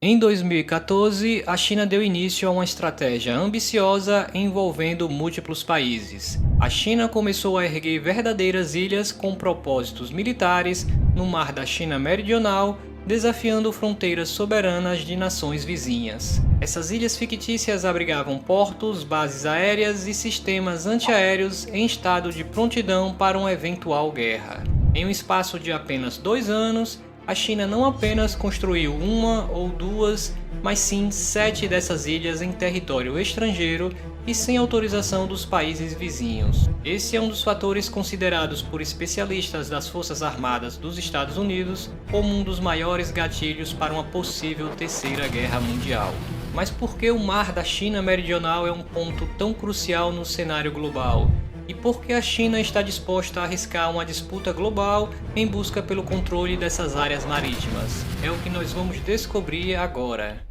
Em 2014, a China deu início a uma estratégia ambiciosa envolvendo múltiplos países. A China começou a erguer verdadeiras ilhas com propósitos militares no Mar da China Meridional, desafiando fronteiras soberanas de nações vizinhas. Essas ilhas fictícias abrigavam portos, bases aéreas e sistemas antiaéreos em estado de prontidão para uma eventual guerra. Em um espaço de apenas 2 anos, a China não apenas construiu uma ou duas, mas sim 7 dessas ilhas em território estrangeiro e sem autorização dos países vizinhos. Esse é um dos fatores considerados por especialistas das Forças Armadas dos Estados Unidos como um dos maiores gatilhos para uma possível terceira guerra mundial. Mas por que o Mar da China Meridional é um ponto tão crucial no cenário global? E por que a China está disposta a arriscar uma disputa global em busca pelo controle dessas áreas marítimas? É o que nós vamos descobrir agora.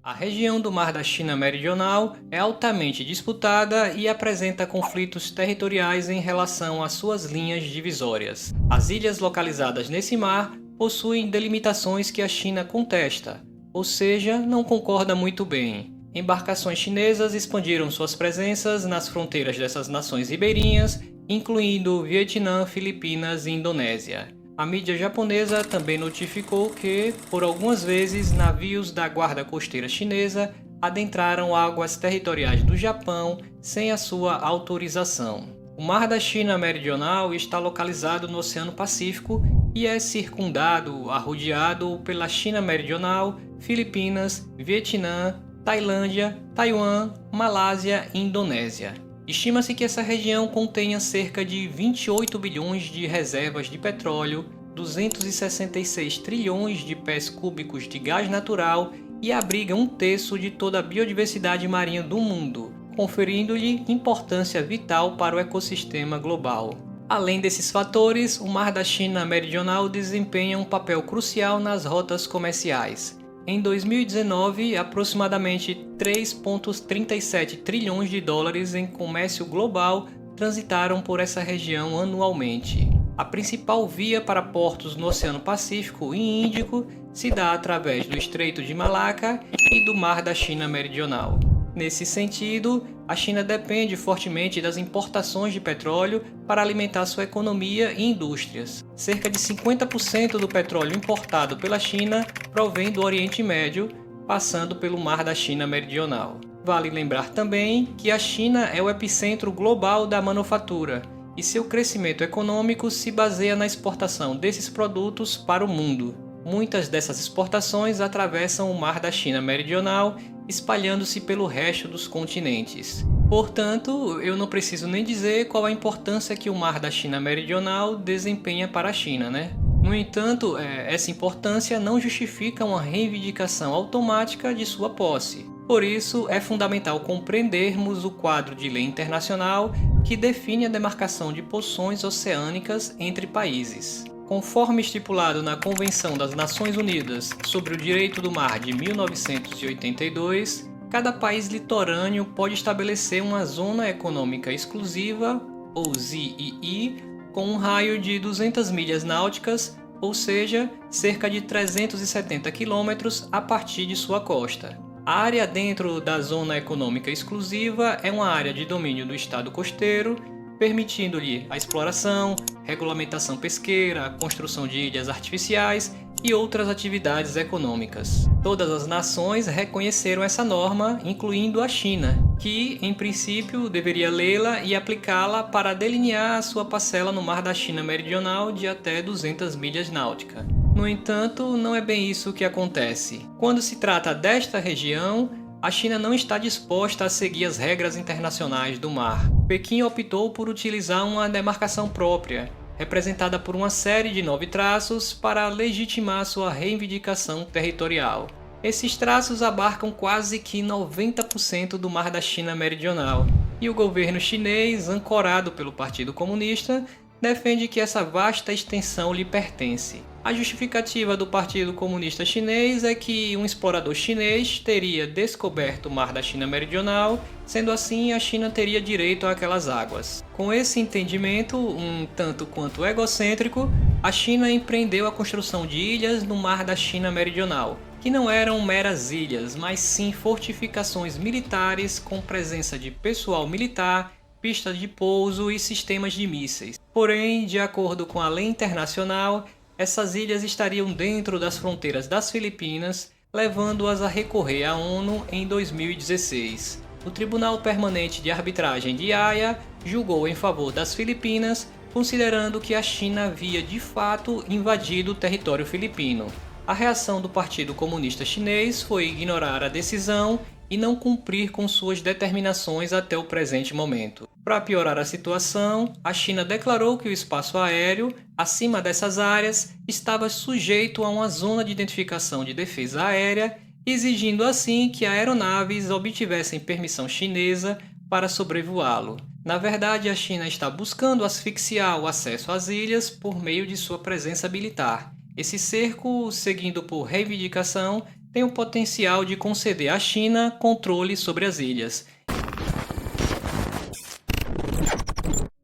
A região do Mar da China Meridional é altamente disputada e apresenta conflitos territoriais em relação às suas linhas divisórias. As ilhas localizadas nesse mar possuem delimitações que a China contesta, ou seja, não concorda muito bem. Embarcações chinesas expandiram suas presenças nas fronteiras dessas nações ribeirinhas, incluindo Vietnã, Filipinas e Indonésia. A mídia japonesa também notificou que, por algumas vezes, navios da Guarda Costeira Chinesa adentraram águas territoriais do Japão sem a sua autorização. O Mar da China Meridional está localizado no Oceano Pacífico e é circundado, arrodeado pela China Meridional, Filipinas, Vietnã, Tailândia, Taiwan, Malásia e Indonésia. Estima-se que essa região contenha cerca de 28 bilhões de reservas de petróleo, 266 trilhões de pés cúbicos de gás natural e abriga 1/3 de toda a biodiversidade marinha do mundo, conferindo-lhe importância vital para o ecossistema global. Além desses fatores, o Mar da China Meridional desempenha um papel crucial nas rotas comerciais. Em 2019, aproximadamente 3,37 trilhões de dólares em comércio global transitaram por essa região anualmente. A principal via para portos no Oceano Pacífico e Índico se dá através do Estreito de Malaca e do Mar da China Meridional. Nesse sentido, a China depende fortemente das importações de petróleo para alimentar sua economia e indústrias. Cerca de 50% do petróleo importado pela China provém do Oriente Médio, passando pelo Mar da China Meridional. Vale lembrar também que a China é o epicentro global da manufatura e seu crescimento econômico se baseia na exportação desses produtos para o mundo. Muitas dessas exportações atravessam o Mar da China Meridional, espalhando-se pelo resto dos continentes. Portanto, eu não preciso nem dizer qual a importância que o Mar da China Meridional desempenha para a China, né? No entanto, essa importância não justifica uma reivindicação automática de sua posse. Por isso, é fundamental compreendermos o quadro de lei internacional que define a demarcação de porções oceânicas entre países. Conforme estipulado na Convenção das Nações Unidas sobre o Direito do Mar de 1982, cada país litorâneo pode estabelecer uma Zona Econômica Exclusiva, ou ZEE, com um raio de 200 milhas náuticas, ou seja, cerca de 370 quilômetros a partir de sua costa. A área dentro da Zona Econômica Exclusiva é uma área de domínio do Estado costeiro, permitindo-lhe a exploração, regulamentação pesqueira, a construção de ilhas artificiais e outras atividades econômicas. Todas as nações reconheceram essa norma, incluindo a China, que, em princípio, deveria lê-la e aplicá-la para delinear a sua parcela no Mar da China Meridional de até 200 milhas náuticas. No entanto, não é bem isso que acontece. Quando se trata desta região, a China não está disposta a seguir as regras internacionais do mar. Pequim optou por utilizar uma demarcação própria, representada por uma série de 9 traços para legitimar sua reivindicação territorial. Esses traços abarcam quase que 90% do Mar da China Meridional, e o governo chinês, ancorado pelo Partido Comunista, defende que essa vasta extensão lhe pertence. A justificativa do Partido Comunista Chinês é que um explorador chinês teria descoberto o Mar da China Meridional, sendo assim a China teria direito àquelas águas. Com esse entendimento, um tanto quanto egocêntrico, a China empreendeu a construção de ilhas no Mar da China Meridional, que não eram meras ilhas, mas sim fortificações militares com presença de pessoal militar, pistas de pouso e sistemas de mísseis. Porém, de acordo com a lei internacional, essas ilhas estariam dentro das fronteiras das Filipinas, levando-as a recorrer à ONU em 2016. O Tribunal Permanente de Arbitragem de Haia julgou em favor das Filipinas, considerando que a China havia de fato invadido o território filipino. A reação do Partido Comunista Chinês foi ignorar a decisão e não cumprir com suas determinações até o presente momento. Para piorar a situação, a China declarou que o espaço aéreo, acima dessas áreas, estava sujeito a uma zona de identificação de defesa aérea, exigindo assim que aeronaves obtivessem permissão chinesa para sobrevoá-lo. Na verdade, a China está buscando asfixiar o acesso às ilhas por meio de sua presença militar. Esse cerco, seguindo por reivindicação, tem o potencial de conceder à China controle sobre as ilhas.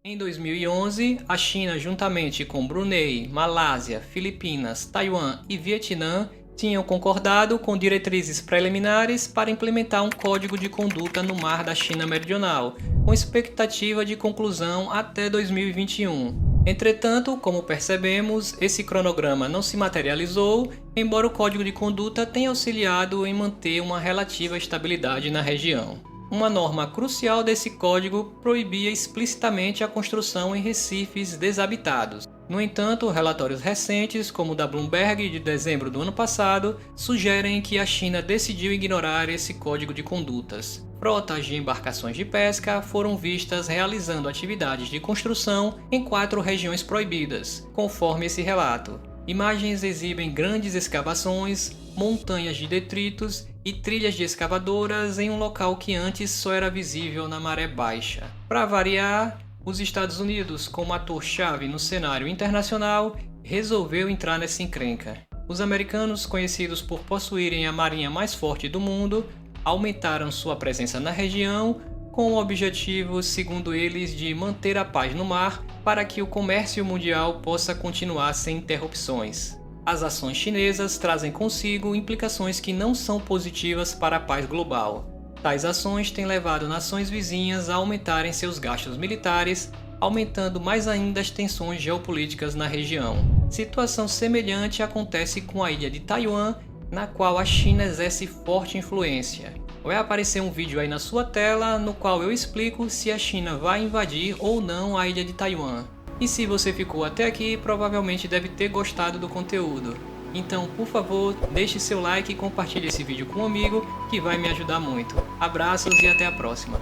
Em 2011, a China, juntamente com Brunei, Malásia, Filipinas, Taiwan e Vietnã, tinham concordado com diretrizes preliminares para implementar um código de conduta no Mar da China Meridional, com expectativa de conclusão até 2021. Entretanto, como percebemos, esse cronograma não se materializou, embora o código de conduta tenha auxiliado em manter uma relativa estabilidade na região. Uma norma crucial desse código proibia explicitamente a construção em recifes desabitados. No entanto, relatórios recentes, como o da Bloomberg de dezembro do ano passado, sugerem que a China decidiu ignorar esse código de condutas. Frotas de embarcações de pesca foram vistas realizando atividades de construção em 4 regiões proibidas, conforme esse relato. Imagens exibem grandes escavações, montanhas de detritos e trilhas de escavadoras em um local que antes só era visível na maré baixa. Para variar, os Estados Unidos, como ator-chave no cenário internacional, resolveu entrar nessa encrenca. Os americanos, conhecidos por possuírem a marinha mais forte do mundo, aumentaram sua presença na região com o objetivo, segundo eles, de manter a paz no mar para que o comércio mundial possa continuar sem interrupções. As ações chinesas trazem consigo implicações que não são positivas para a paz global. Tais ações têm levado nações vizinhas a aumentarem seus gastos militares, aumentando mais ainda as tensões geopolíticas na região. Situação semelhante acontece com a ilha de Taiwan, na qual a China exerce forte influência. Vai aparecer um vídeo aí na sua tela no qual eu explico se a China vai invadir ou não a ilha de Taiwan. E se você ficou até aqui, provavelmente deve ter gostado do conteúdo. Então, por favor, deixe seu like e compartilhe esse vídeo com um amigo que vai me ajudar muito. Abraços e até a próxima!